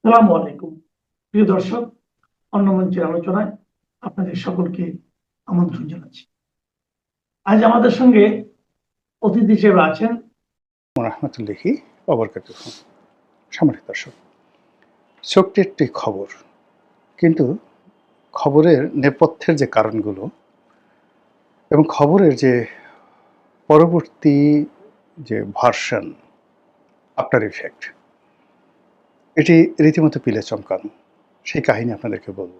সালামু আলাইকুম। প্রিয় দর্শক, অন্য মঞ্চের আলোচনায় আপনাদের সকলকে আমন্ত্রণ জানাচ্ছি। আজ আমাদের সঙ্গে অতিথি হিসেবে আছেন রহমতুল্লাহি অবরকাতুহ। সম্মানিত দর্শক, ছোট্ট একটি খবর, কিন্তু খবরের নেপথ্যের যে কারণগুলো এবং খবরের যে পরবর্তী যে ভার্সন, আফটার ইফেক্ট, এটি রীতিমতো পিলে চমকানো। সেই কাহিনী আপনাদেরকে বলব।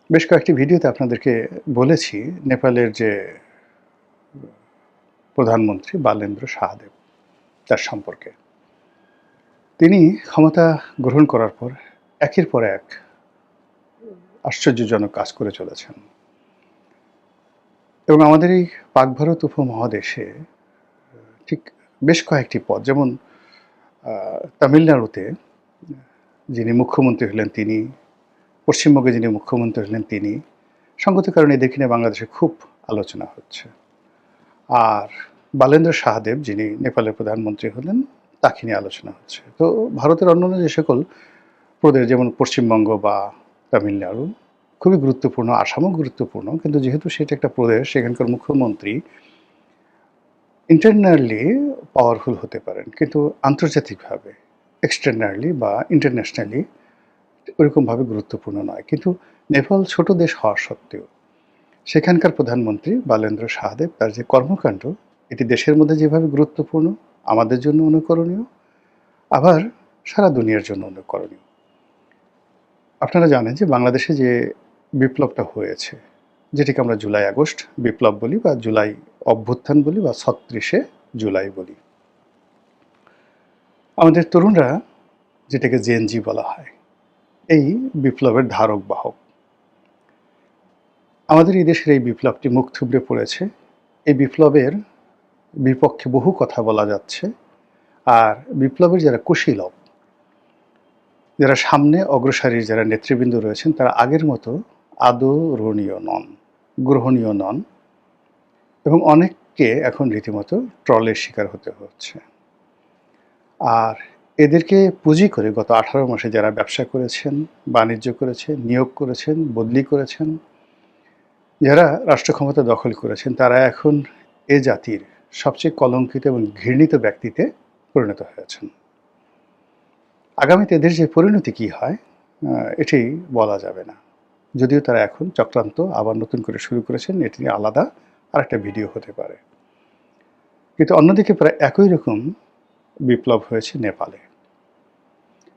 বেশ কয়েকটি ভিডিওতে আপনাদেরকে বলেছি নেপালের যে প্রধানমন্ত্রী বালেন্দ্র শাহদেব, তার সম্পর্কে। তিনি ক্ষমতা গ্রহণ করার পর একের পর এক আশ্চর্যজনক কাজ করে চলেছেন এবং আমাদের এই পাক ভারত উপমহাদেশে ঠিক বেশ কয়েকটি পদ, যেমন তামিলনাড়ুতে যিনি মুখ্যমন্ত্রী হলেন তিনি, পশ্চিমবঙ্গে যিনি মুখ্যমন্ত্রী হলেন তিনি, সঙ্গত কারণে এদের কিনে বাংলাদেশে খুব আলোচনা হচ্ছে। আর বালেন্দ্র শাহদেব যিনি নেপালের প্রধানমন্ত্রী হলেন, তাকে নিয়ে আলোচনা হচ্ছে। তো ভারতের অন্যান্য যে সকল প্রদেশ, যেমন পশ্চিমবঙ্গ বা তামিলনাড়ু, খুবই গুরুত্বপূর্ণ, আসামও গুরুত্বপূর্ণ, কিন্তু যেহেতু সেটা একটা প্রদেশ, সেখানকার মুখ্যমন্ত্রী ইন্টারনালি পাওয়ারফুল হতে পারেন, কিন্তু আন্তর্জাতিকভাবে এক্সটার্নালি বা ইন্টারন্যাশনালি ওরকমভাবে গুরুত্বপূর্ণ নয়। কিন্তু নেপাল ছোট দেশ হওয়া সত্ত্বেও সেখানকার প্রধানমন্ত্রী বালেন্দ্র শাহদেব, তার যে কর্মকাণ্ড, এটি দেশের মধ্যে যেভাবে গুরুত্বপূর্ণ, আমাদের জন্য অনুকরণীয়, আবার সারা দুনিয়ার জন্য অনুকরণীয়। আপনারা জানেন যে বাংলাদেশে যে বিপ্লবটা হয়েছে, যেটিকে আমরা জুলাই আগস্ট বিপ্লব বলি বা জুলাই অভ্যুত্থান বলি বা ৩৬শে জুলাই বলি, আমাদের তরুণরা যেটাকে জেনজি বলা হয়, এই বিপ্লবের ধারক বাহক। আমাদের এই দেশের এই বিপ্লবটি মুখ থুবড়ে পড়েছে। এই বিপ্লবের বিপক্ষে বহু কথা বলা যাচ্ছে, আর বিপ্লবের যারা কুশীলব, যারা সামনে অগ্রসারীর যারা নেতৃবৃন্দ রয়েছেন, তারা আগের মতো আদরণীয় নন, গ্রহণীয় নন, এবং অনেককে এখন রীতিমতো ট্রলের শিকার হতে হচ্ছে। আর এদেরকে পুঁজি করে গত 18 মাসে যারা ব্যবসা করেছেন, বাণিজ্য করেছেন, নিয়োগ করেছেন, বদলি করেছেন, যারা রাষ্ট্র ক্ষমতা দখল করেছেন, তারা এখন এ জাতির সবচেয়ে কলঙ্কিত এবং ঘৃণিত ব্যক্তিতে পরিণত হয়েছেন। আগামীতে এদের যে পরিণতি কী হয়, এটি বলা যাবে না। যদিও তারা এখন চক্রান্ত আবার নতুন করে শুরু করেছেন, এটি নিয়ে আলাদা আর একটা ভিডিও হতে পারে। কিন্তু অন্যদিকে প্রায় একই রকম বিপ্লব হয়েছে নেপালে,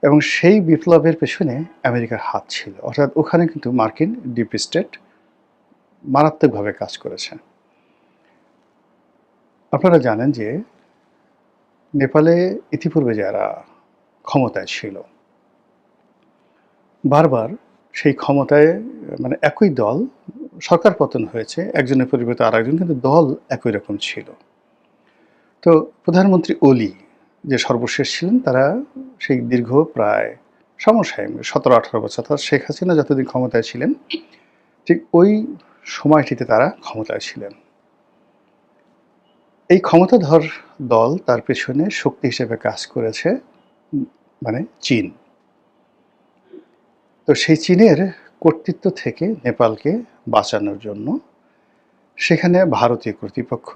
এবং সেই বিপ্লবের পেছনে আমেরিকার হাত ছিল। অর্থাৎ ওখানে কিন্তু মার্কিন ডিপ স্টেট মারাত্মকভাবে কাজ করেছে। আপনারা জানেন যে নেপালে ইতিপূর্বে যারা ক্ষমতায় ছিল, বারবার সেই ক্ষমতায়, মানে একই দল, সরকার পতন হয়েছে, একজনের পরিবর্তে আর একজন, কিন্তু দল একই রকম ছিল। তো প্রধানমন্ত্রী ওলি যে সর্বশেষ ছিলেন, তারা সেই দীর্ঘ প্রায় সমসাময়িক 17-18 বছর, অর্থাৎ শেখ হাসিনা যতদিন ক্ষমতায় ছিলেন, ঠিক ওই সময়টিতে তারা ক্ষমতায় ছিলেন। এই ক্ষমতাধর দল, তার পেছনে শক্তি হিসেবে কাজ করেছে মানে চীন। তো সেই চীনের কর্তৃত্ব থেকে নেপালকে বাঁচানোর জন্য সেখানে ভারতীয় কর্তৃপক্ষ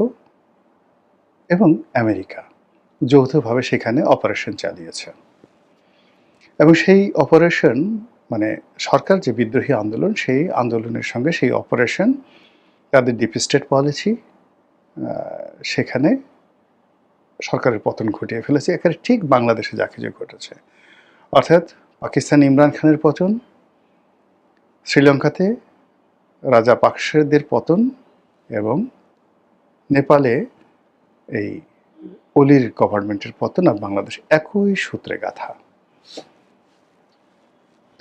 এবং আমেরিকা যৌথভাবে সেখানে অপারেশন চালিয়েছে, এবং সেই অপারেশন, মানে সরকার যে বিদ্রোহী আন্দোলন, সেই আন্দোলনের সঙ্গে সেই অপারেশন, তাদের ডিপ স্টেট পলিসি, সেখানে সরকারের পতন ঘটিয়ে ফেলেছে। এখানে ঠিক বাংলাদেশে যা কিছু ঘটেছে, অর্থাৎ পাকিস্তান ইমরান খানের পতন, শ্রীলঙ্কাতে রাজা পাকসেদের পতন, এবং নেপালে এই অলির গভর্নমেন্টের পতন, আর বাংলাদেশ একই সূত্রে গাঁথা।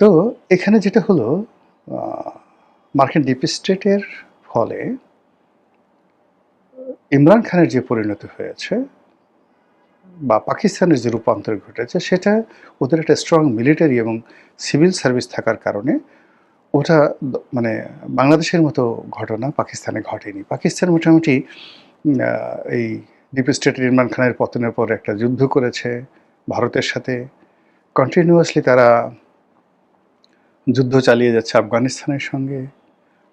তো এখানে যেটা হলো, মার্কিন ডিপ স্টেটের ফলে ইমরান খানের যে পরিণতি হয়েছে বা পাকিস্তানের যে রূপান্তর ঘটেছে, সেটা ওদের একটা স্ট্রং মিলিটারি এবং সিভিল সার্ভিস থাকার কারণে ওটা, মানে বাংলাদেশের মতো ঘটনা পাকিস্তানে ঘটেনি। পাকিস্তান মোটামুটি এই ডিপ স্টেটের ইমরান খানের পতনের পর একটা যুদ্ধ করেছে ভারতের সাথে, কন্টিনিউয়াসলি তারা যুদ্ধ চালিয়ে যাচ্ছে আফগানিস্তানের সঙ্গে,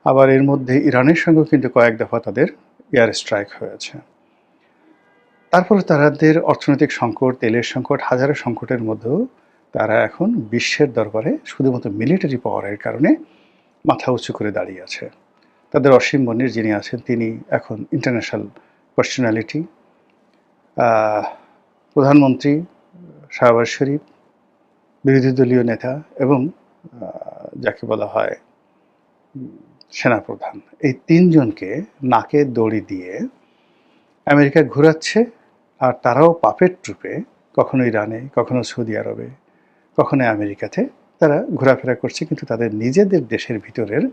আবার এর মধ্যে ইরানের সঙ্গেও কিন্তু কয়েক দফা তাদের এয়ার স্ট্রাইক হয়েছে। তারপরে তাদের অর্থনৈতিক সংকট, তেলের সংকট, হাজারো সংকটের মধ্যেও তারা এখন বিশ্বের দরবারে শুধুমাত্র মিলিটারি পাওয়ারের কারণে মাথা উঁচু করে দাঁড়িয়ে আছে। তাদের অসীম মনির যিনি আছেন তিনি এখন ইন্টারন্যাশনাল পার্সোনালিটি, প্রধানমন্ত্রী শাহবাজ শরীফ, বিরোধী দলীয় নেতা এবং যাকে বলা হয় সেনাপ্রধান, এই তিনজনকে নাকে দড়ি দিয়ে আমেরিকা ঘোরাচ্ছে। আর তারাও পাপেট ট্রুপে কখনো ইরানে, কখনো সৌদি আরবে, কখনো আমেরিকাতে তারা ঘোরাফেরা করছে, কিন্তু তাদের নিজেদের দেশের ভিতরের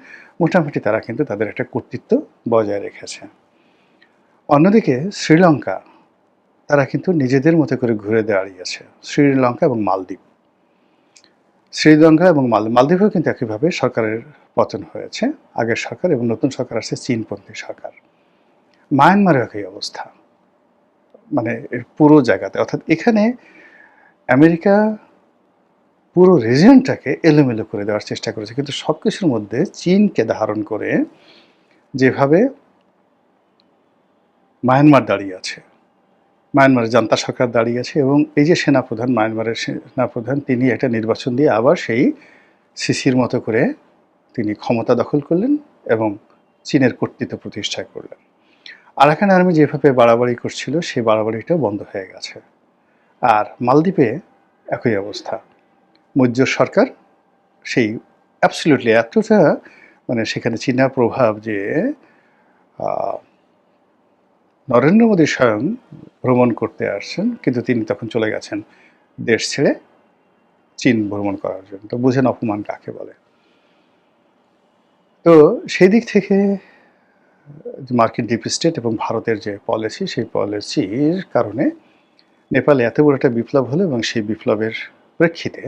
মোটামুটি তারা কিন্তু তাদের একটা কর্তৃত্ব বজায় রেখেছে। অন্যদিকে শ্রীলঙ্কা, তারা কিন্তু নিজেদের মতো করে ঘুরে দাঁড়িয়েছে। শ্রীলঙ্কা এবং মালদ্বীপ, শ্রীলঙ্কা এবং মালদ্বীপেও কিন্তু একইভাবে সরকারের পতন হয়েছে, আগের সরকার এবং নতুন সরকার আসছে চীনপন্থী সরকার। মায়ানমারের একই অবস্থা, মানে এর পুরো জায়গাতে, অর্থাৎ এখানে আমেরিকা পুরো রিজিয়নটাকে এলোমেলো করে দেওয়ার চেষ্টা করেছে, কিন্তু সব কিছুর মধ্যে চীনকে ধারণ করে যেভাবে মায়ানমার দাঁড়িয়ে আছে, মায়ানমারের জান্তা সরকার দাঁড়িয়ে আছে, এবং এই যে সেনাপ্রধান, মায়ানমারের সেনাপ্রধান, তিনি একটা নির্বাচন দিয়ে আবার সেই সিসির মতো করে তিনি ক্ষমতা দখল করলেন এবং চীনের কর্তৃত্ব প্রতিষ্ঠা করলেন। আরাকান আর্মি যেভাবে বাড়াবাড়ি করছিল সেই বাড়াবাড়িটাও বন্ধ হয়ে গেছে। আর মালদ্বীপে একই অবস্থা, মৌর্য সরকার সেই অ্যাবসলিউটলি এতটা, মানে সেখানে চীনা প্রভাব যে নরেন্দ্র মোদী স্বয়ং ভ্রমণ করতে আসছেন, কিন্তু তিনি তখন চলে গেছেন দেশ ছেড়ে চীন ভ্রমণ করার জন্য। তো বুঝেন অপমান কাকে বলে। তো সেই দিক থেকে মার্কিন ডিপ স্টেট এবং ভারতের যে পলিসি, সেই পলিসির কারণে নেপালে এত বড় একটা বিপ্লব হলো, এবং সেই বিপ্লবের প্রেক্ষিতে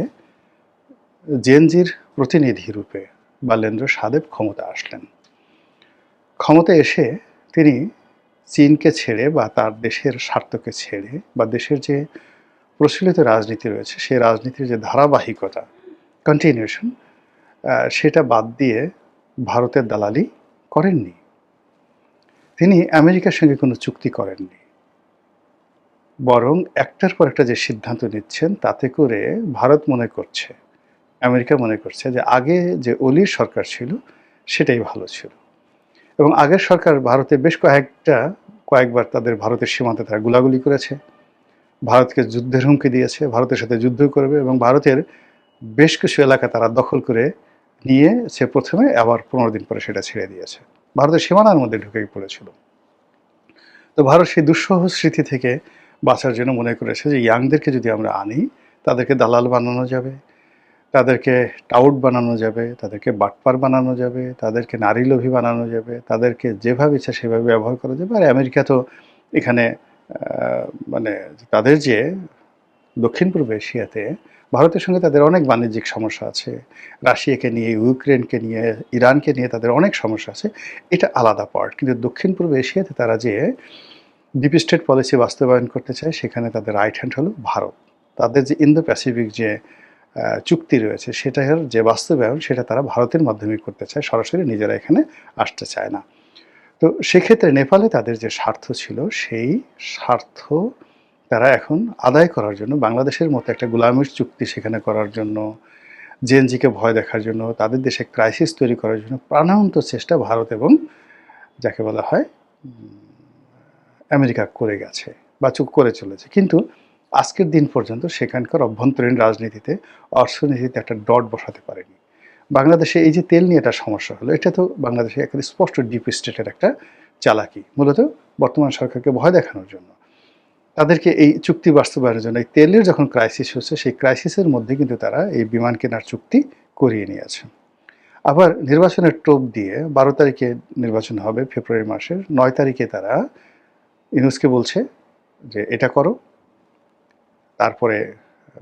জেনজির প্রতিনিধি রূপে বালেন্দ্র সাদেব ক্ষমতা আসলেন। ক্ষমতা এসে তিনি চীনকে ছেড়ে বা তার দেশের স্বার্থকে ছেড়ে বা দেশের যে প্রচলিত রাজনীতি রয়েছে সেই রাজনীতির যে ধারাবাহিকতা, কন্টিনিউশন, সেটা বাদ দিয়ে ভারতের দালালি করেননি। তিনি আমেরিকার সঙ্গে কোনো চুক্তি করেননি, বরং একটার পর একটা যে সিদ্ধান্ত নিচ্ছেন তাতে করে ভারত মনে করছে, আমেরিকা মনে করছে যে আগে যে অলির সরকার ছিল সেটাই ভালো ছিল। এবং আগের সরকার ভারতে বেশ কয়েকবার তাদের ভারতের সীমান্তে তারা গোলাগুলি করেছে, ভারতকে যুদ্ধের হুমকি দিয়েছে, ভারতের সাথে যুদ্ধ করবে, এবং ভারতের বেশ কিছু এলাকা তারা দখল করে নিয়ে সে প্রথমে আবার 15 দিন পরে সেটা ছেড়ে দিয়েছে, ভারতের সীমানার মধ্যে ঢুকে পড়েছিল। তো ভারত সেই দুঃসহ স্মৃতি থেকে বাঁচার জন্য মনে করেছে যে ইয়াংদেরকে যদি আমরা আনি, তাদেরকে দালাল বানানো যাবে, তাদেরকে টাউট বানানো যাবে, তাদেরকে বাটপার বানানো যাবে, তাদেরকে নারী লোভী বানানো যাবে, তাদেরকে যেভাবে ইচ্ছা সেভাবে ব্যবহার করা যাবে। আর আমেরিকা তো এখানে মানে তাদের যে দক্ষিণ পূর্ব এশিয়াতে ভারতের সঙ্গে তাদের অনেক বাণিজ্যিক সমস্যা আছে, রাশিয়াকে নিয়ে, ইউক্রেনকে নিয়ে, ইরানকে নিয়ে তাদের অনেক সমস্যা আছে, এটা আলাদা পার্ট। কিন্তু দক্ষিণ পূর্ব এশিয়াতে তারা যে ডিপ স্টেট পলিসি বাস্তবায়ন করতে চায় সেখানে তাদের রাইট হ্যান্ড হলো ভারত। তাদের যে ইন্দো প্যাসিফিক যে চুক্তি রয়েছে সেটার যে বাস্তবায়ন সেটা তারা ভারতের মাধ্যমে করতে চায়, সরাসরি নিজেরা এখানে আসতে চায় না। তো সেক্ষেত্রে নেপালে তাদের যে স্বার্থ ছিল সেই স্বার্থ তারা এখন আদায় করার জন্য বাংলাদেশের মতো একটা গোলামির চুক্তি সেখানে করার জন্য, জেএনজিকে ভয় দেখার জন্য, তাদের দেশে ক্রাইসিস তৈরি করার জন্য প্রাণান্ত চেষ্টা ভারত এবং যাকে বলা হয় আমেরিকা করে গেছে বা করে চলেছে। কিন্তু আজকের দিন পর্যন্ত সেখানকার অভ্যন্তরীণ রাজনীতিতে, অর্থনীতিতে একটা ডট বসাতে পারেনি। বাংলাদেশে এই যে তেল নিয়ে একটা সমস্যা হলো, এটা তো বাংলাদেশে একেবারে স্পষ্ট ডিপ স্টেটের একটা চালাকি, মূলত বর্তমান সরকারকে ভয় দেখানোর জন্য, তাদেরকে এই চুক্তি বাস্তবায়নের জন্য। এই তেলের যখন ক্রাইসিস হচ্ছে সেই ক্রাইসিসের মধ্যে কিন্তু তারা এই বিমান কেনার চুক্তি করিয়ে নিয়েছে। আবার নির্বাচনের টোপ দিয়ে 12 তারিখে নির্বাচন হবে ফেব্রুয়ারি মাসের, 9 তারিখে তারা ইউনূসকে বলছে যে এটা করো, তারপরে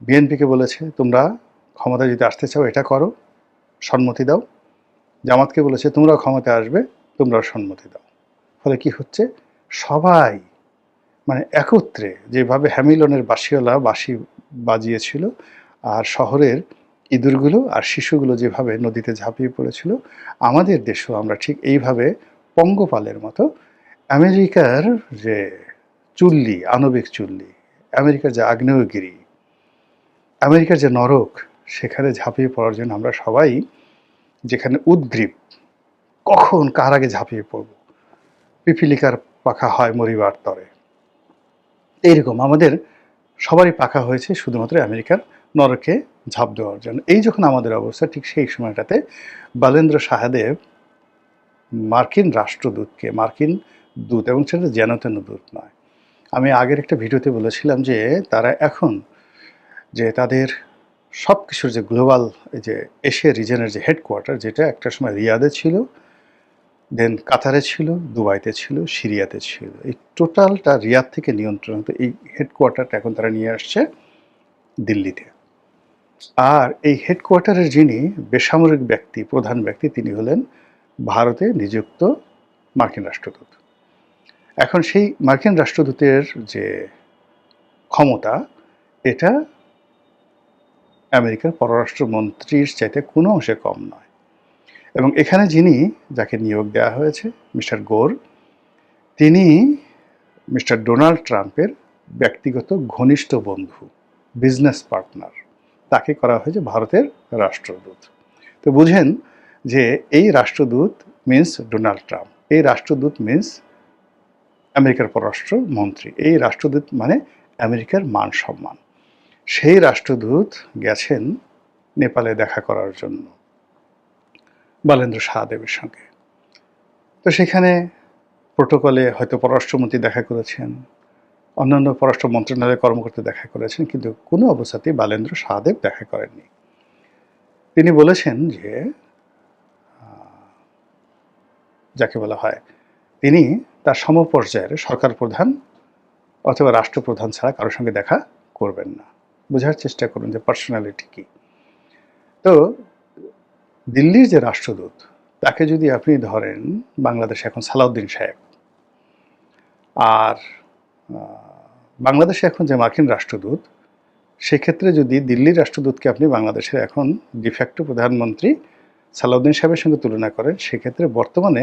বিএনপিকে বলেছে তোমরা ক্ষমতা যদি আসতে চাও এটা করো, সম্মতি দাও, জামাতকে বলেছে তোমরাও ক্ষমতা আসবে, তোমরাও সম্মতি দাও। ফলে কি হচ্ছে, সবাই মানে একত্রে যেভাবে হ্যামিলনের বাঁশিওয়ালা বাঁশি বাজিয়েছিল আর শহরের ইঁদুরগুলো আর শিশুগুলো যেভাবে নদীতে ঝাঁপিয়ে পড়েছিল, আমাদের দেশেও আমরা ঠিক এইভাবে পঙ্গপালের মতো আমেরিকার যে চুল্লি, আণবিক চুল্লি, আমেরিকার যে আগ্নেয়গিরি, আমেরিকার যে নরক, সেখানে ঝাঁপিয়ে পড়ার জন্য আমরা সবাই যেখানে উদ্গ্রীব, কখন কার আগে ঝাঁপিয়ে পড়ব, পিপিলিকার পাখা হয় মরিবার তরে, এইরকম আমাদের সবারই পাখা হয়েছে শুধুমাত্র আমেরিকার নরকে ঝাঁপ দেওয়ার জন্য। এই যখন আমাদের অবস্থা, ঠিক সেই সময়টাতে বালেন্দ্র সাহাদেব মার্কিন রাষ্ট্রদূতকে, মার্কিন দূত, এবং সেটা যেন তেন দূত নয়, আমি আগের একটা ভিডিওতে বলেছিলাম যে তারা এখন যে তাদের সব কিছুর যে গ্লোবাল, এই যে এশিয়া রিজনের যে হেডকোয়ার্টার, যেটা একটা সময় রিয়াদে ছিল, দেন কাতারে ছিল, দুবাইতে ছিল, সিরিয়াতে ছিল, এই টোটালটা রিয়াদ থেকে নিয়ন্ত্রণ হতো। এই হেডকোয়ার্টারটা এখন তারা নিয়ে আসছে দিল্লিতে। আর এই হেডকোয়ার্টারের যিনি বেসামরিক ব্যক্তি, প্রধান ব্যক্তি, তিনি হলেন ভারতে নিযুক্ত মার্কিন রাষ্ট্রদূত। এখন সেই মার্কিন রাষ্ট্রদূতের যে ক্ষমতা, এটা আমেরিকার পররাষ্ট্রমন্ত্রীর চাইতে কোনো অংশে কম নয়। এবং এখানে যিনি, যাকে নিয়োগ দেওয়া হয়েছে, মিস্টার গোর, তিনি মিস্টার ডোনাল্ড ট্রাম্পের ব্যক্তিগত ঘনিষ্ঠ বন্ধু, বিজনেস পার্টনার। তাকে করা হয়েছে ভারতের রাষ্ট্রদূত। তো বুঝেন যে এই রাষ্ট্রদূত মিন্স ডোনাল্ড ট্রাম্প, এই রাষ্ট্রদূত মিন্স আমেরিকার পররাষ্ট্রমন্ত্রী, এই রাষ্ট্রদূত মানে আমেরিকার মান সম্মান। সেই রাষ্ট্রদূত গেছেন নেপালে দেখা করার জন্য বালেন্দ্র সাহাদেবের সঙ্গে। তো সেখানে প্রোটোকলে হয়তো পররাষ্ট্রমন্ত্রী দেখা করেছেন, অন্যান্য পররাষ্ট্র মন্ত্রণালয়ের কর্মকর্তা দেখা করেছেন, কিন্তু কোনো অবস্থাতেই বালেন্দ্র সাহাদেব দেখা করেননি। তিনি বলেছেন যে যাকে বলা হয়, তিনি তার সমপর্যায়ের সরকার প্রধান অথবা রাষ্ট্রপ্রধান ছাড়া কারোর সঙ্গে দেখা করবেন না। বোঝার চেষ্টা করুন যে পার্সোনালিটি কি। তো দিল্লির যে রাষ্ট্রদূত, তাকে যদি আপনি ধরেন, বাংলাদেশে এখন সালাউদ্দিন সাহেব, আর বাংলাদেশে এখন যে মার্কিন রাষ্ট্রদূত, সেক্ষেত্রে যদি দিল্লির রাষ্ট্রদূতকে আপনি বাংলাদেশের এখন ডিফ্যাক্টো প্রধানমন্ত্রী সালাউদ্দিন সাহেবের সঙ্গে তুলনা করেন, সেক্ষেত্রে বর্তমানে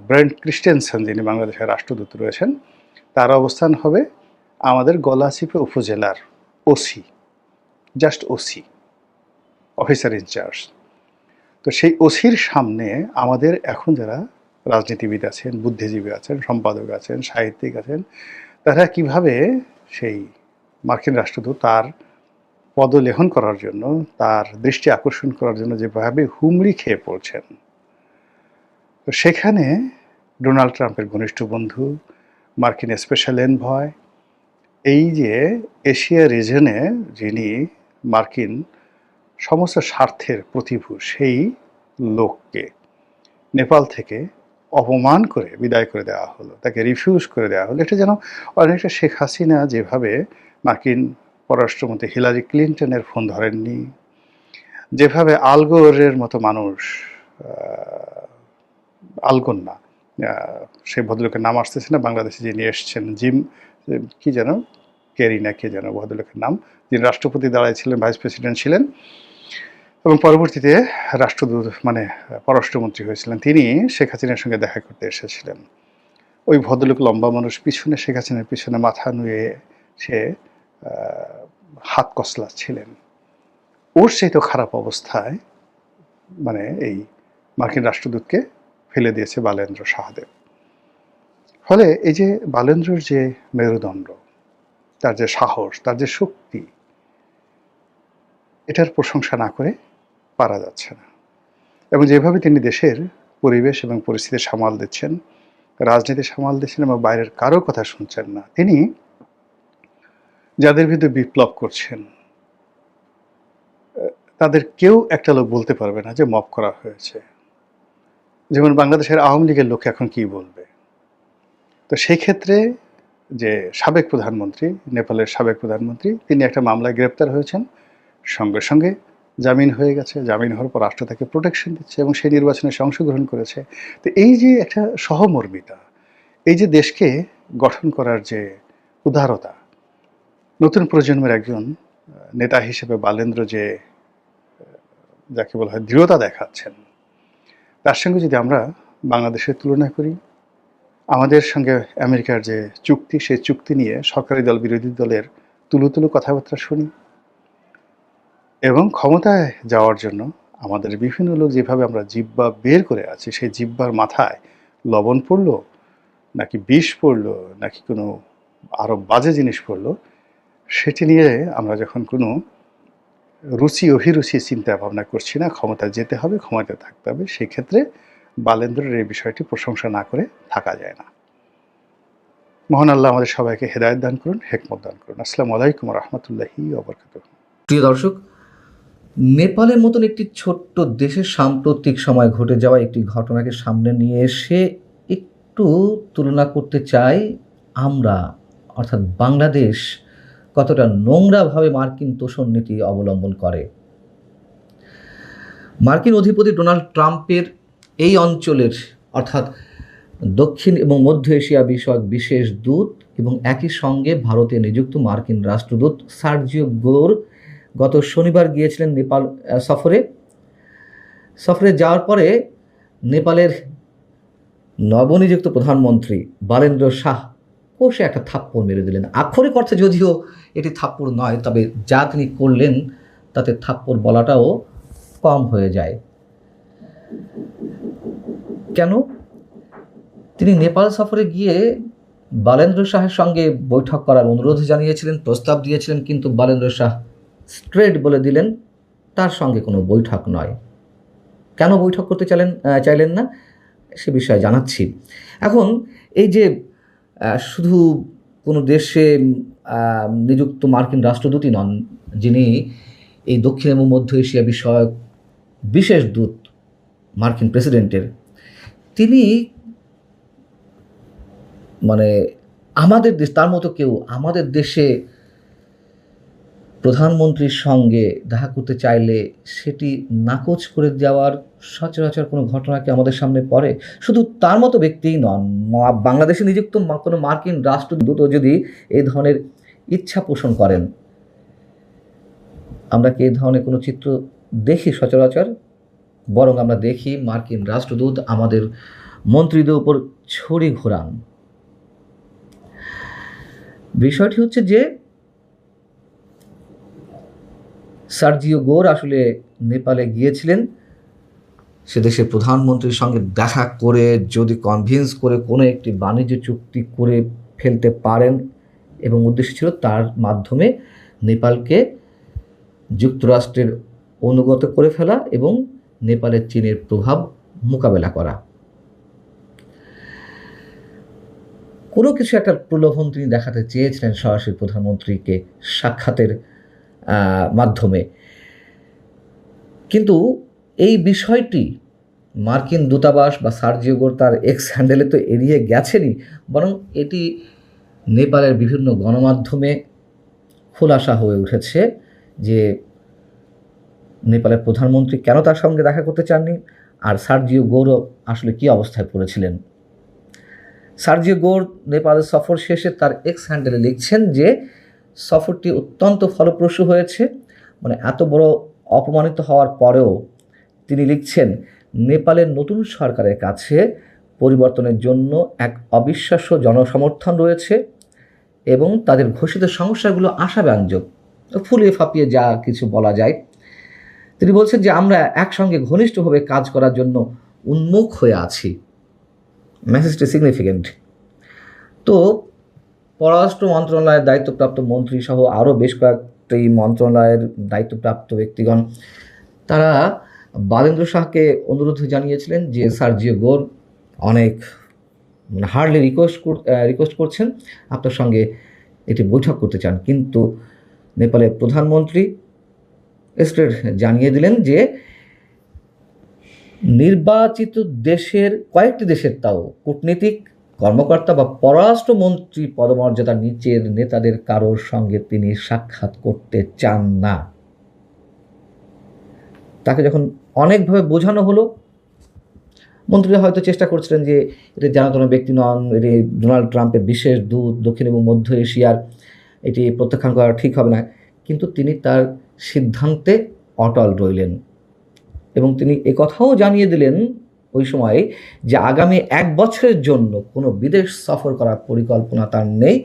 ব্রেন্ট ক্রিস্টেনসেন, যিনি বাংলাদেশের রাষ্ট্রদূত রয়েছেন, তার অবস্থান হবে আমাদের গলাচিপা উপজেলার OC, just OC, officer in charge. তো সেই ওসির সামনে আমাদের এখন যারা রাজনীতিবিদ আছেন, বুদ্ধিজীবী আছেন, সম্পাদক আছেন, সাহিত্যিক আছেন, তারা কিভাবে সেই মার্কিন রাষ্ট্রদূত তার পদলেহন করার জন্য, তার দৃষ্টি আকর্ষণ করার জন্য যেভাবে হুমড়ি খেয়ে পড়ছেন। তো সেখানে ডোনাল্ড ট্রাম্পের ঘনিষ্ঠ বন্ধু, মার্কিন স্পেশাল এনভয়, এই যে এশিয়া রিজনে যিনি মার্কিন সমস্ত স্বার্থের প্রতিভূ, সেই লোককে নেপাল থেকে অপমান করে বিদায় করে দেওয়া হলো, তাকে রিফিউজ করে দেওয়া হলো। এটা যেন অনেকটা শেখ হাসিনা যেভাবে মার্কিন পররাষ্ট্রমন্ত্রী হিলারি ক্লিন্টনের ফোন ধরেননি, যেভাবে আলগোরের মতো মানুষ, আলগোর না, সেই ভদ্রলোকের নাম আসতেছে না, বাংলাদেশে যিনি এসছেন, জিম কি যেন, কেরি না কে যেন ভদ্রলোকের নাম, যিনি রাষ্ট্রপতি দাঁড়াইছিলেন, ভাইস প্রেসিডেন্ট ছিলেন এবং পরবর্তীতে রাষ্ট্রদূত মানে পররাষ্ট্রমন্ত্রী হয়েছিলেন, তিনি শেখ হাসিনার সঙ্গে দেখা করতে এসেছিলেন। ওই ভদ্রলোক লম্বা মানুষ, পিছনে শেখ হাসিনার পিছনে মাথা নুয়ে সে হাত কসলাচ্ছিলেন। ওর সেই তো খারাপ অবস্থায় মানে এই মার্কিন রাষ্ট্রদূতকে ফেলে দিয়েছে বালেন্দ্র সাহাদেব। ফলে এই যে বালেন্দ্রর যে মেরুদণ্ড, তার যে সাহস, তার যে শক্তি, এটার প্রশংসা না করে পারা যাচ্ছে না। এবং যেভাবে তিনি দেশের পরিবেশ এবং পরিস্থিতি সামাল দিচ্ছেন, রাজনীতি সামাল দিচ্ছেন এবং বাইরের কারো কথা শুনছেন না, তিনি যাদের বিরুদ্ধে বিপ্লব করছেন, তাদের কেউ একটা লোক বলতে পারবে না যে মব করা হয়েছে। যেমন বাংলাদেশের আওয়ামী লীগের লোক এখন কি বলবে। তো সেই ক্ষেত্রে যে সাবেক প্রধানমন্ত্রী, নেপালের সাবেক প্রধানমন্ত্রী, তিনি একটা মামলায় গ্রেপ্তার হয়েছেন, সঙ্গে সঙ্গে জামিন হয়ে গেছে, জামিন হওয়ার পর রাষ্ট্র তাকে প্রোটেকশন দিচ্ছে এবং সেই নির্বাচনে সে অংশগ্রহণ করেছে। তো এই যে একটা সহমর্মিতা, এই যে দেশকে গঠন করার যে উদারতা, নতুন প্রজন্মের একজন নেতা হিসেবে বালেন্দ্র যে যাকে বলা হয় দৃঢ়তা দেখাচ্ছেন, তার সঙ্গে যদি আমরা বাংলাদেশের তুলনা করি, আমাদের সঙ্গে আমেরিকার যে চুক্তি, সেই চুক্তি নিয়ে সরকারি দল বিরোধী দলের তুলু কথাবার্তা শুনি, এবং ক্ষমতায় যাওয়ার জন্য আমাদের বিভিন্ন লোক যেভাবে আমরা জিহ্বা বের করে আছি, সেই জিহ্বার মাথায় লবণ পড়লো নাকি বিষ পড়লো নাকি কোনো আরও বাজে জিনিস পড়লো, সেটি নিয়ে আমরা যখন কোনো রুচি অভিরুচি চিন্তা ভাবনা করছি না, ক্ষমতায় যেতে হবে, ক্ষমতায় থাকতে হবে, সেই ক্ষেত্রে বালেন্দ্রের এই বিষয়টি প্রশংসা না করে থাকা যায় না। মহান আল্লাহ আমাদের সবাইকে হেদায়েত দান করুন, হেকমত দান করুন। আসসালামু আলাইকুম রহমতুল্লাহি ওয়া বারাকাতুহু। প্রিয় দর্শক, নেপালের মতন একটি ছোট্ট দেশের সাম্প্রতিক সময় ঘটে যাওয়া একটি ঘটনাকে সামনে নিয়ে এসে একটু তুলনা করতে চাই আমরা, অর্থাৎ বাংলাদেশ কতটা নোংরাভাবে মার্কিন তোষণ নীতি অবলম্বন করে। মার্কিন অধিপতি ডোনাল্ড ট্রাম্পের এই অঞ্চলের অর্থাৎ দক্ষিণ এবং মধ্য এশিয়া বিষয়ক বিশেষ দূত এবং একই সঙ্গে ভারতে নিযুক্ত মার্কিন রাষ্ট্রদূত সার্জিও গোর গত শনিবার গিয়েছিলেন নেপাল সফরে যাওয়ার পরে নেপালের নবনিযুক্ত প্রধানমন্ত্রী বালেন্দ্র শাহ কষে একটা থাপ্পড় মেরে দিলেন। আক্ষরিক অর্থে যদিও এটি থাপ্পড় নয়, তবে যা তিনি করলেন তাতে থাপ্পড় বলাটাও কম হয়ে যায়। কেন? তিনি নেপাল সফরে গিয়ে বালেন্দ্র শাহের সঙ্গে বৈঠক করার অনুরোধ জানিয়েছিলেন, প্রস্তাব দিয়েছিলেন, কিন্তু বালেন্দ্র শাহ স্ট্রেট বলে দিলেন তার সঙ্গে কোনো বৈঠক নয়। কেন বৈঠক করতে চাইলেন না সে বিষয়ে জানাচ্ছি। এখন এই যে শুধু কোনো দেশে নিযুক্ত মার্কিন রাষ্ট্রদূতই নন, যিনি এই দক্ষিণ এবং মধ্য এশিয়া বিষয়ক বিশেষ দূত মার্কিন প্রেসিডেন্টের, তিনি মানে আমাদের দেশ, তার মতো কেউ আমাদের দেশে প্রধানমন্ত্রীর সঙ্গে দেখা করতে চাইলে সেটি নাকচ করে দেওয়ার সচরাচর কোনো ঘটনা কি আমাদের সামনে পড়ে? শুধু তার মতো ব্যক্তিই নন, বাংলাদেশে নিযুক্ত কোনো মার্কিন রাষ্ট্রদূতও যদি এই ধরনের ইচ্ছা পোষণ করেন, আমরা কি এই ধরনের কোনো চিত্র দেখি সচরাচর? বরং আমরা দেখি মার্কিন রাষ্ট্রদূত আমাদের মন্ত্রীদের উপর ছড়ি ঘোরান। বিষয়টি হচ্ছে যে সার্জিও গোর আসলে নেপালে গিয়েছিলেন সে দেশের প্রধানমন্ত্রীর সঙ্গে দেখা করে যদি কনভিন্স করে কোনো একটি বাণিজ্য চুক্তি করে ফেলতে পারেন, এবং উদ্দেশ্য ছিল তার মাধ্যমে নেপালকে যুক্তরাষ্ট্রের অনুগত করে ফেলা এবং নেপালের চীনের প্রভাব মোকাবেলা করা। কোনো কিছু একটা প্রলোভন তিনি দেখাতে চেয়েছিলেন সরাসরি প্রধানমন্ত্রীকে সাক্ষাতের মাধ্যমে। কিন্তু এই বিষয়টি মার্কিন দূতাবাস বা সার্জিও গোর তার এক্স হ্যান্ডেলে তো এড়িয়ে গেছেনই, বরং এটি নেপালের বিভিন্ন গণমাধ্যমে খোলাসা হয়ে উঠেছে যে নেপালের প্রধানমন্ত্রী কেন তার সঙ্গে দেখা করতে চাননি, আর সার্জিও গোরও আসলে কী অবস্থায় পড়েছিলেন। সার্জিও গোর নেপালের সফর শেষে তার এক্স হ্যান্ডেলে লিখছেন যে সফরটি অত্যন্ত ফলপ্রসূ হয়েছে। মানে এত বড় অপমানিত হওয়ার পরেও তিনি লিখছেন, নেপালের নতুন সরকারের কাছে পরিবর্তনের জন্য এক অবিশ্বাস্য জনসমর্থন রয়েছে এবং তাদের ঘোষিত সমস্যাগুলো আশাব্যঞ্জক, ফুলিয়ে ফাঁপিয়ে যা কিছু বলা যায়। তিনি বলছেন যে আমরা একসঙ্গে ঘনিষ্ঠভাবে কাজ করার জন্য উন্মুখ হয়ে আছি। মেসেজটি সিগনিফিকেন্ট। তো পররাষ্ট্র মন্ত্রণালয়ের দায়িত্বপ্রাপ্ত মন্ত্রী সহ আরও বেশ কয়েকটি মন্ত্রণালয়ের দায়িত্বপ্রাপ্ত ব্যক্তিগণ তারা বালেন্দ্র শাহকে অনুরোধ জানিয়েছিলেন যে সার্জিও গোর অনেক হার্ডলি রিকোয়েস্ট করছেন, আপনার সঙ্গে এটি বৈঠক করতে চান। কিন্তু নেপালের প্রধানমন্ত্রী স্ট্রেট জানিয়ে দিলেন যে নির্বাচিত দেশের কয়েকটি দেশের তাও কূটনীতিক কর্মকর্তা বা পররাষ্ট্রমন্ত্রী পদমর্যাদার নিচের নেতাদের কারোর সঙ্গে তিনি সাক্ষাৎ করতে চান না। তাকে যখন অনেকভাবে বোঝানো হলো, মন্ত্রীরা হয়তো চেষ্টা করছিলেন যে এটি জানাতন ব্যক্তি নন, এটি ডোনাল্ড ট্রাম্পের বিশেষ দূত, দক্ষিণ এবং মধ্য এশিয়ার, এটি প্রত্যাখ্যান করা ঠিক হবে না। কিন্তু তিনি তার সিদ্ধান্তে অটল রইলেন এবং তিনি একথাও জানিয়ে দিলেন ওই সময় যে আগামী 1 বছরের জন্য কোনো বিদেশ সফর করার পরিকল্পনা তার নেই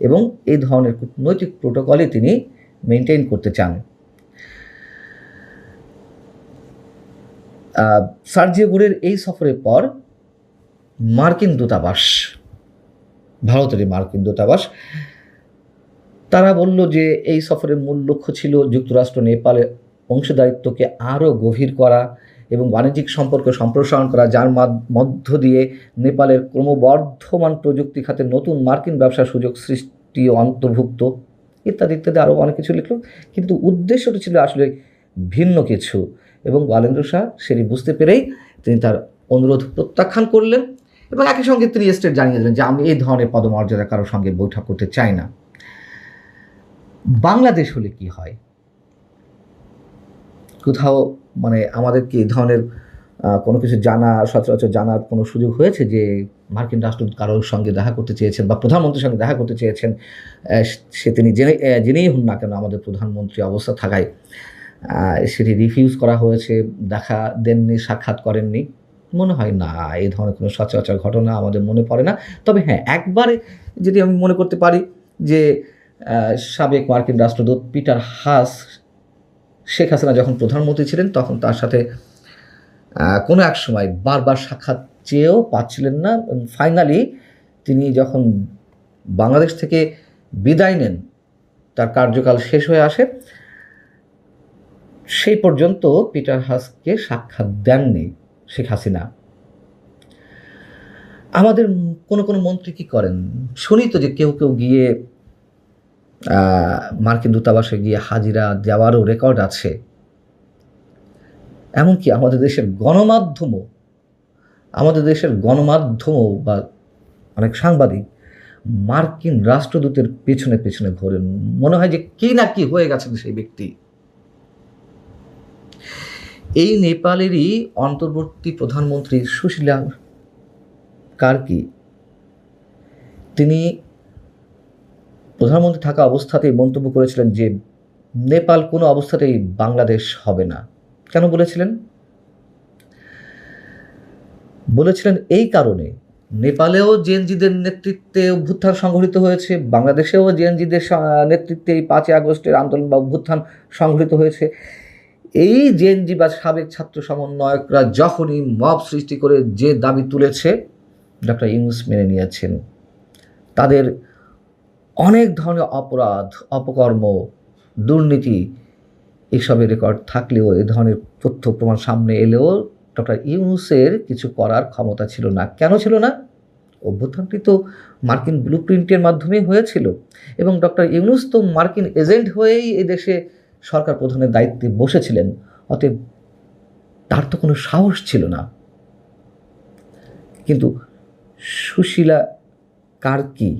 এবং এই ধরনের কূটনৈতিক প্রোটোকলই তিনি মেনটেন করতে চান। সার্জিও গোরের এই সফরের পর মার্কিন দূতাবাস, ভারতের মার্কিন দূতাবাস, তারা বলল যে এই সফরের মূল লক্ষ্য ছিল যুক্তরাষ্ট্র নেপালের অংশীদারিত্বকে আরও গভীর করা এবং বাণিজ্যিক সম্পর্ক সম্প্রসারণ করা, যার মধ্য দিয়ে নেপালের ক্রমবর্ধমান প্রযুক্তি খাতে নতুন মার্কিন ব্যবসার সুযোগ সৃষ্টি অন্তর্ভুক্ত, ইত্যাদি ইত্যাদি আরও অনেক কিছু লিখল। কিন্তু উদ্দেশ্যটি ছিল আসলে ভিন্ন কিছু এবং বালেন্দ্র শাহ সেটি বুঝতে পেরেই তিনি তার অনুরোধ প্রত্যাখ্যান করলেন এবং একই সঙ্গে তিনি স্টেট জানিয়ে দিলেন যে আমি এই ধরনের পদমর্যাদা কারোর সঙ্গে বৈঠক করতে চাই না। বাংলাদেশ হলে কি হয়? কোথাও মানে আমাদের কি এই ধরনের কোনো কিছু সচরাচর জানার কোনো সুযোগ হয়েছে যে মার্কিন রাষ্ট্রদূত কারোর সঙ্গে দেখা করতে চেয়েছেন বা প্রধানমন্ত্রীর সঙ্গে দেখা করতে চেয়েছেন, সে তিনি জেনেই হন না কেন আমাদের প্রধানমন্ত্রী অবস্থা থাকায় সেটি রিফিউজ করা হয়েছে, দেখা দেননি, সাক্ষাৎ করেননি? মনে হয় না, এই ধরনের কোনো সচরাচর ঘটনা আমাদের মনে পড়ে না। তবে হ্যাঁ, একবারে যদি আমি মনে করতে পারি যে সাবেক মার্কিন রাষ্ট্রদূত পিটার হাস শেখ হাসিনা যখন প্রধানমন্ত্রী ছিলেন তখন তার সাথে কোনো এক সময় বারবার সাক্ষাৎ চেয়েও পাচ্ছিলেন না এবং ফাইনালি তিনি যখন বাংলাদেশ থেকে বিদায় নেন, তার কার্যকাল শেষ হয়ে আসে, সেই পর্যন্ত পিটার হাসকে সাক্ষাৎ দেননি শেখ হাসিনা। আমাদের কোনো মন্ত্রী কি করেন শুনি তো যে কেউ কেউ গিয়ে মার্কিন দূতাবাসে গিয়ে হাজিরা দেওয়ারও রেকর্ড আছে। এমনকি আমাদের দেশের গণমাধ্যমও বা অনেক সাংবাদিক মার্কিন রাষ্ট্রদূতের পেছনে পেছনে ঘোরেন, মনে হয় যে কি না কি হয়ে গেছেন সেই ব্যক্তি। এই নেপালেরই অন্তর্বর্তী প্রধানমন্ত্রী সুশীলা কার্কি, তিনি প্রধানমন্ত্রী থাকা অবস্থাতেই মন্তব্য করেছিলেন যে নেপাল কোনো অবস্থাতেই বাংলাদেশ হবে না। কেন বলেছিলেন? এই কারণে নেপালেও জেএনজিদের নেতৃত্বে অভ্যুত্থান সংঘটিত হয়েছে, বাংলাদেশেও জেএনজিদের নেতৃত্বে 5 আগস্টের আন্দোলন বা অভ্যুত্থান সংঘটিত হয়েছে। এই জেএনজি বা সাবেক ছাত্র সমন্বয়করা যখনই মব সৃষ্টি করে যে দাবি তুলেছে, ডক্টর ইউনূস মেনে নিয়েছেন। তাদের অনেক ধরনের অপরাধ, অপকর্ম, দুর্নীতি এসবের রেকর্ড থাকলেও, এ ধরনের তথ্য প্রমাণ সামনে এলেও ডক্টর ইউনূসের কিছু করার ক্ষমতা ছিল না। কেন ছিল না? অভ্যুত্থানটি তো মার্কিন ব্লুপ্রিন্টের মাধ্যমেই হয়েছিল এবং ডক্টর ইউনূস তো মার্কিন এজেন্ট হয়েই এই দেশে সরকার প্রধানের দায়িত্বে বসেছিলেন। অতএব তার তো কোনো সাহস ছিল না। কিন্তু সুশীলা কার্কি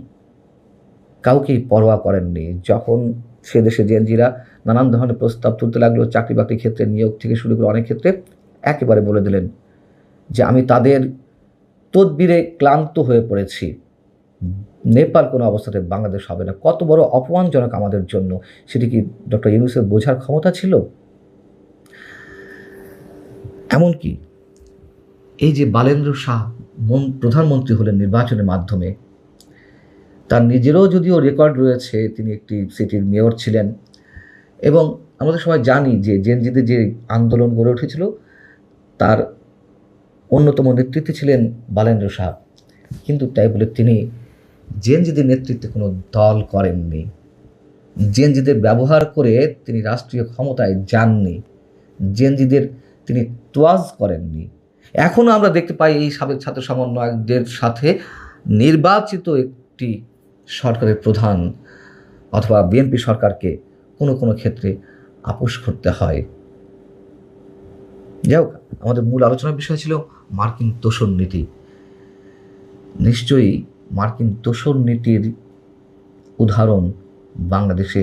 কাউকেই পরোয়া করেননি। যখন সে দেশে জেএনজিরা নানান ধরনের প্রস্তাব তুলতে লাগলো, চাকরি বাকরির ক্ষেত্রে, নিয়োগ থেকে শুরু করে অনেক ক্ষেত্রে, একেবারে বলে দিলেন যে আমি তাদের তদবিরে ক্লান্ত হয়ে পড়েছি, নেপাল কোনো অবস্থাতে বাংলাদেশ হবে না। কত বড় অপমানজনক আমাদের জন্য, সেটি কি ডক্টর ইউনূসের বোঝার ক্ষমতা ছিল? এমনকি এই যে বালেন্দ্র শাহ প্রধানমন্ত্রী হলেন নির্বাচনের মাধ্যমে, তার নিজেরও যদিও রেকর্ড রয়েছে, তিনি একটি সিটির মেয়র ছিলেন এবং আমাদের সবাই জানি যে জেএনজিতে যে আন্দোলন গড়ে উঠেছিল তার অন্যতম নেতৃত্বে ছিলেন বালেন্দ্র শাহ। কিন্তু তাই বলে তিনি জেএনজিদের নেতৃত্বে কোনো দল করেননি, জেএনজিদের ব্যবহার করে তিনি রাষ্ট্রীয় ক্ষমতায় যাননি, জেএনজিদের তিনি তোয়াজ করেননি। এখনও আমরা দেখতে পাই এই সাবেক ছাত্র সমন্বয়কদের সাথে নির্বাচিত একটি সরকারের প্রধান অথবা বিএনপি সরকারকে কোনো কোনো ক্ষেত্রে আপোষ করতে হয়। যাই হোক, আমাদের মূল আলোচনার বিষয় ছিল মার্কিন তোষণ নীতি। নিশ্চয়ই মার্কিন তোষণ নীতির উদাহরণ বাংলাদেশে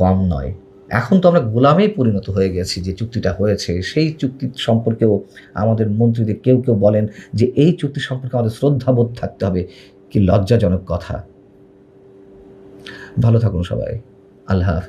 কম নয়। এখন তো আমরা গোলামেই পরিণত হয়ে গেছি। যে চুক্তিটা হয়েছে সেই চুক্তি সম্পর্কেও আমাদের মন্ত্রীদের কেউ কেউ বলেন যে এই চুক্তি সম্পর্কে আমাদের শ্রদ্ধাবোধ থাকতে হবে। কি লজ্জাজনক কথা। ভালো থাকুন সবাই। আল্লাহ হাফিজ।